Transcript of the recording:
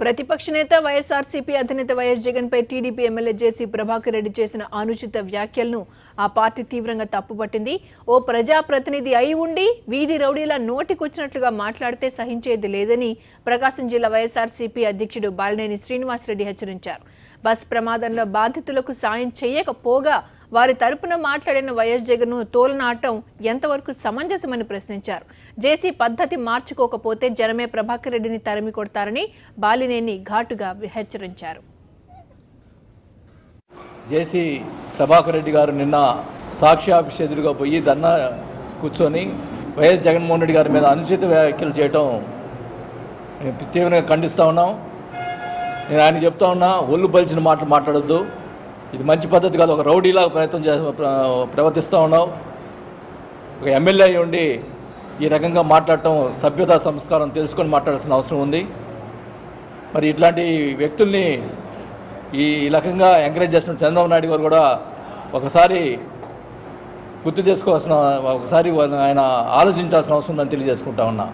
ప్రతిపక్ష నేత వైఎస్ఆర్సీపీ అధినేత వైఎస్ జగన్ పై టీడీపీ ఎమ్మెల్యే జేసీ ప్రభాకర్ రెడ్డి చేసిన అనుచిత వ్యాఖ్యలను ఆ పార్టీ తీవ్రంగా తప్పుపట్టింది. ఓ ప్రజాప్రతినిధి అయి ఉండి వీధి రౌడీల నోటికొచ్చినట్లుగా మాట్లాడితే సహించేది లేదని ప్రకాశం జిల్లా వైఎస్ఆర్సీపీ అధ్యక్షుడు బాలినేని శ్రీనివాసరెడ్డి హెచ్చరించారు. బస్ ప్రమాదంలో బాధితులకు సాయం చేయకపోగా వారి తరపున మాట్లాడిన వైఎస్ జగన్ ను తోలనాటం ఎంతవరకు సమంజసమని ప్రశ్నించారు. జేసీ పద్ధతి మార్చుకోకపోతే జనమే ప్రభాకర్ రెడ్డిని తరిమి కొడతారని బాలినేని ఘాటుగా హెచ్చరించారు. జేసీ ప్రభాకర్ రెడ్డి గారు నిన్న సాక్షి ఆఫీస్ ఎదురుగా పోయి ధర్నా కూర్చొని వైఎస్ జగన్మోహన్ రెడ్డి గారి మీద అనుచిత వ్యాఖ్యలు చేయటం తీవ్రంగా ఖండిస్తూ ఉన్నాం. నేను ఆయన చెప్తా ఉన్నా, ఒళ్ళు బలిచిన మాటలు మాట్లాడొద్దు, ఇది మంచి పద్ధతి కాదు. ఒక రౌడీలాగా ప్రవర్తిస్తూ ఉన్నావు. ఒక ఎమ్మెల్యే అయి ఉండి ఈ రకంగా మాట్లాడటం సభ్యతా సంస్కారం తెలుసుకొని మాట్లాడాల్సిన అవసరం ఉంది. మరి ఇట్లాంటి వ్యక్తుల్ని ఈ రకంగా ఎంకరేజ్ చేసిన చంద్రబాబు నాయుడు గారు కూడా ఒకసారి గుర్తు చేసుకోవాల్సిన, ఒకసారి ఆయన ఆలోచించాల్సిన అవసరం ఉందని తెలియజేసుకుంటా ఉన్నా.